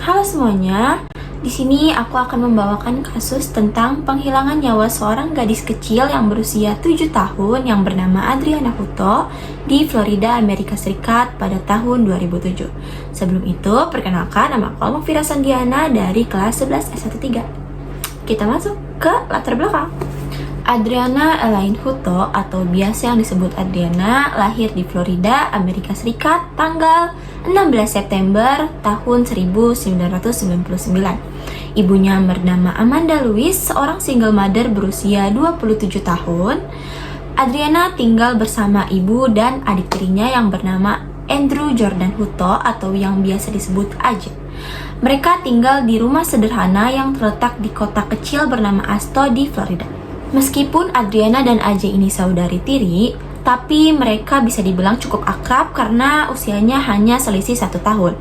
Halo semuanya, di sini aku akan membawakan kasus tentang penghilangan nyawa seorang gadis kecil yang berusia 7 tahun yang bernama Adriana Hutto di Florida, Amerika Serikat pada tahun 2007. Sebelum itu, perkenalkan, nama aku Almufira Sandiana dari kelas 11 S13. Kita masuk ke latar belakang. Adriana Elaine Hutto atau biasa yang disebut Adriana lahir di Florida, Amerika Serikat tanggal 16 September tahun 1999. Ibunya bernama Amanda Louise, seorang single mother berusia 27 tahun. Adriana tinggal bersama ibu dan adik tirinya yang bernama Andrew Jordan Hutto atau yang biasa disebut AJ. Mereka tinggal di rumah sederhana yang terletak di kota kecil bernama Asto di Florida. Meskipun Adriana dan AJ ini saudari tiri, tapi mereka bisa dibilang cukup akrab karena usianya hanya selisih 1 tahun.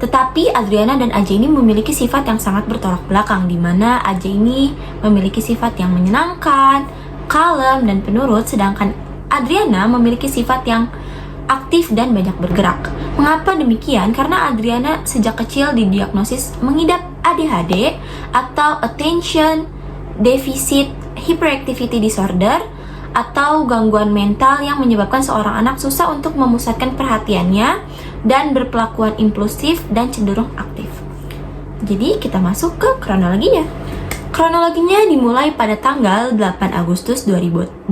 Tetapi Adriana dan AJ ini memiliki sifat yang sangat bertolak belakang, di mana AJ ini memiliki sifat yang menyenangkan, kalem, dan penurut, sedangkan Adriana memiliki sifat yang aktif dan banyak bergerak. Mengapa demikian? Karena Adriana sejak kecil didiagnosis mengidap ADHD atau Attention Deficit Hyperactivity Disorder atau gangguan mental yang menyebabkan seorang anak susah untuk memusatkan perhatiannya dan berpelakuan impulsif dan cenderung aktif. Jadi kita masuk ke kronologinya. Kronologinya dimulai pada tanggal 8 Agustus 2007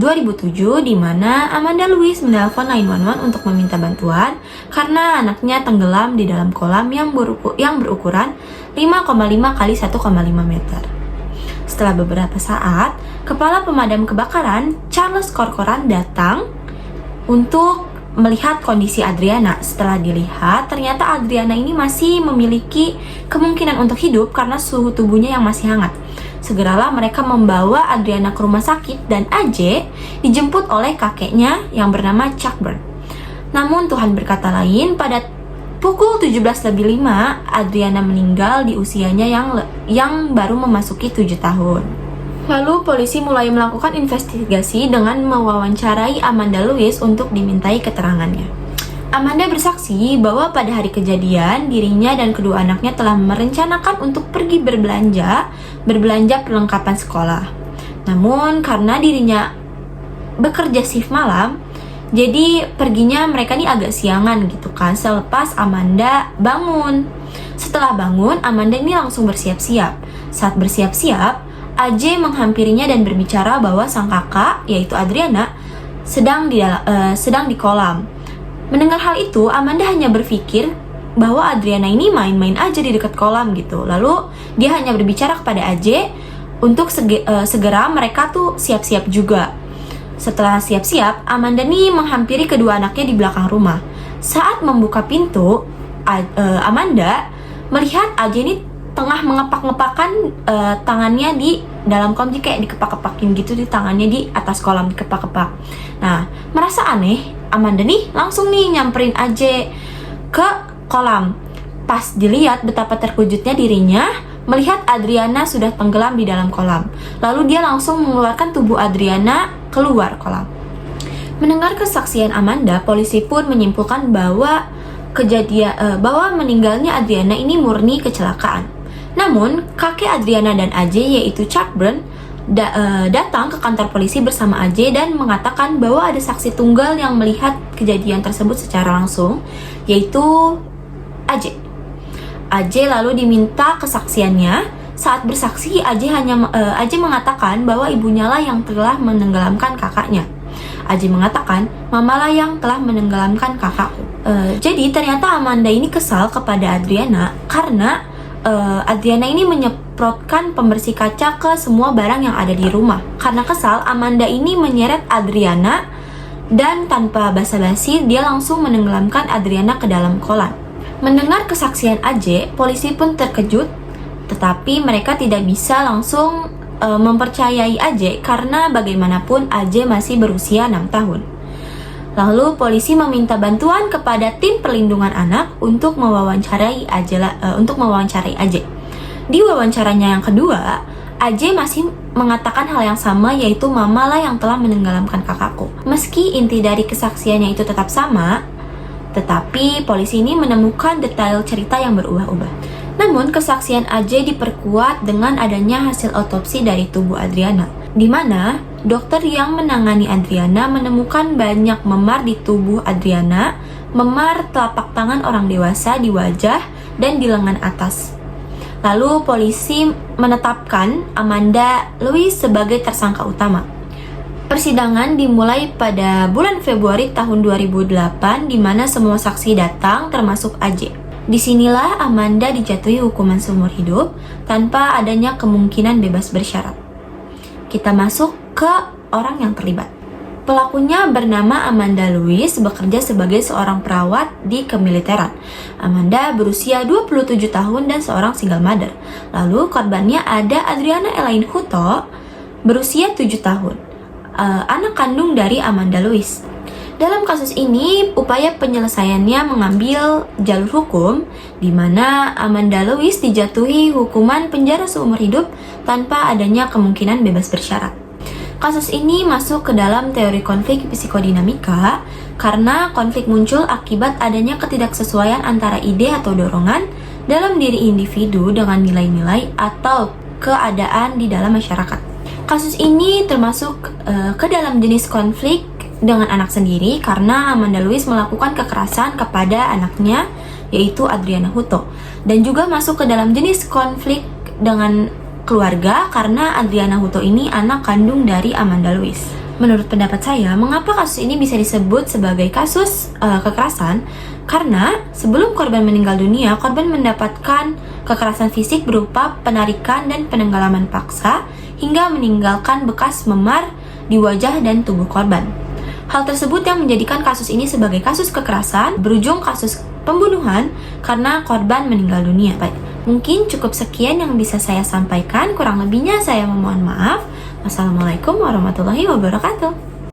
di mana Amanda Louise menelpon 911 untuk meminta bantuan karena anaknya tenggelam di dalam kolam yang berukuran 5,5 kali 1,5 meter. Setelah beberapa saat, Kepala Pemadam Kebakaran Charles Corcoran datang untuk melihat kondisi Adriana. Setelah dilihat, ternyata Adriana ini masih memiliki kemungkinan untuk hidup karena suhu tubuhnya yang masih hangat. Segeralah mereka membawa Adriana ke rumah sakit dan AJ dijemput oleh kakeknya yang bernama Chuck Burn. Namun Tuhan berkata lain, pada pukul 17:05 Adriana meninggal di usianya yang baru memasuki 7 tahun. Lalu polisi mulai melakukan investigasi dengan mewawancarai Amanda Louise untuk dimintai keterangannya. Amanda bersaksi bahwa pada hari kejadian dirinya dan kedua anaknya telah merencanakan untuk pergi berbelanja perlengkapan sekolah. Namun karena dirinya bekerja shift malam, jadi perginya mereka nih agak siangan gitu kan, selepas Amanda bangun. Setelah bangun, Amanda ini langsung bersiap-siap. Saat bersiap-siap, AJ menghampirinya dan berbicara bahwa sang kakak, yaitu Adriana, sedang di kolam. Mendengar hal itu, Amanda hanya berpikir bahwa Adriana ini main-main aja di dekat kolam gitu. Lalu dia hanya berbicara kepada AJ untuk segera mereka tuh siap-siap juga. Setelah siap-siap, Amanda nih menghampiri kedua anaknya di belakang rumah. Saat membuka pintu, Amanda melihat AJ ini tengah mengepak-ngepakkan tangannya di dalam kolam, kayak dikepak-kepakin gitu di tangannya di atas kolam, dikepak-kepak. Nah, merasa aneh, Amanda nih langsung nih nyamperin AJ ke kolam. Pas dilihat, betapa terkejutnya dirinya melihat Adriana sudah tenggelam di dalam kolam. Lalu dia langsung mengeluarkan tubuh Adriana keluar kolam. Mendengar kesaksian Amanda, polisi pun menyimpulkan bahwa meninggalnya Adriana ini murni kecelakaan. Namun, kakek Adriana dan AJ yaitu Chuck Burn datang ke kantor polisi bersama AJ dan mengatakan bahwa ada saksi tunggal yang melihat kejadian tersebut secara langsung, yaitu AJ. AJ lalu diminta kesaksiannya. Saat bersaksi, AJ mengatakan bahwa ibunya lah yang telah menenggelamkan kakaknya. AJ mengatakan, mamalah yang telah menenggelamkan kakakku. Jadi ternyata Amanda ini kesal kepada Adriana karena Adriana ini menyemprotkan pembersih kaca ke semua barang yang ada di rumah. Karena kesal, Amanda ini menyeret Adriana dan tanpa basa-basi dia langsung menenggelamkan Adriana ke dalam kolam. Mendengar kesaksian AJ, polisi pun terkejut, tetapi mereka tidak bisa langsung mempercayai AJ karena bagaimanapun AJ masih berusia 6 tahun. Lalu polisi meminta bantuan kepada tim perlindungan anak untuk mewawancarai AJ. Di wawancaranya yang kedua, AJ masih mengatakan hal yang sama, yaitu mamalah yang telah menenggelamkan kakakku. Meski inti dari kesaksiannya itu tetap sama, tetapi polisi ini menemukan detail cerita yang berubah-ubah. Namun, kesaksian AJ diperkuat dengan adanya hasil otopsi dari tubuh Adriana, di mana dokter yang menangani Adriana menemukan banyak memar di tubuh Adriana, memar telapak tangan orang dewasa di wajah dan di lengan atas. Lalu polisi menetapkan Amanda Louis sebagai tersangka utama. Persidangan dimulai pada bulan Februari tahun 2008 di mana semua saksi datang termasuk AJ. Disinilah Amanda dijatuhi hukuman seumur hidup tanpa adanya kemungkinan bebas bersyarat. Kita masuk ke orang yang terlibat. Pelakunya bernama Amanda Louis, bekerja sebagai seorang perawat di kemiliteran. Amanda berusia 27 tahun dan seorang single mother. Lalu korbannya ada Adriana Elaine Hutto, berusia 7 tahun, anak kandung dari Amanda Louis. Dalam kasus ini, upaya penyelesaiannya mengambil jalur hukum, di mana Amanda Louis dijatuhi hukuman penjara seumur hidup tanpa adanya kemungkinan bebas bersyarat. Kasus ini masuk ke dalam teori konflik psikodinamika karena konflik muncul akibat adanya ketidaksesuaian antara ide atau dorongan dalam diri individu dengan nilai-nilai atau keadaan di dalam masyarakat. Kasus ini termasuk ke dalam jenis konflik dengan anak sendiri karena Amanda Louis melakukan kekerasan kepada anaknya yaitu Adriana Hutto, dan juga masuk ke dalam jenis konflik dengan keluarga karena Adriana Hutto ini anak kandung dari Amanda Louis. Menurut pendapat saya, mengapa kasus ini bisa disebut sebagai kasus kekerasan? Karena sebelum korban meninggal dunia, korban mendapatkan kekerasan fisik berupa penarikan dan penenggelaman paksa hingga meninggalkan bekas memar di wajah dan tubuh korban. Hal tersebut yang menjadikan kasus ini sebagai kasus kekerasan berujung kasus pembunuhan karena korban meninggal dunia. Baik, mungkin cukup sekian yang bisa saya sampaikan. Kurang lebihnya saya memohon maaf. Wassalamualaikum warahmatullahi wabarakatuh.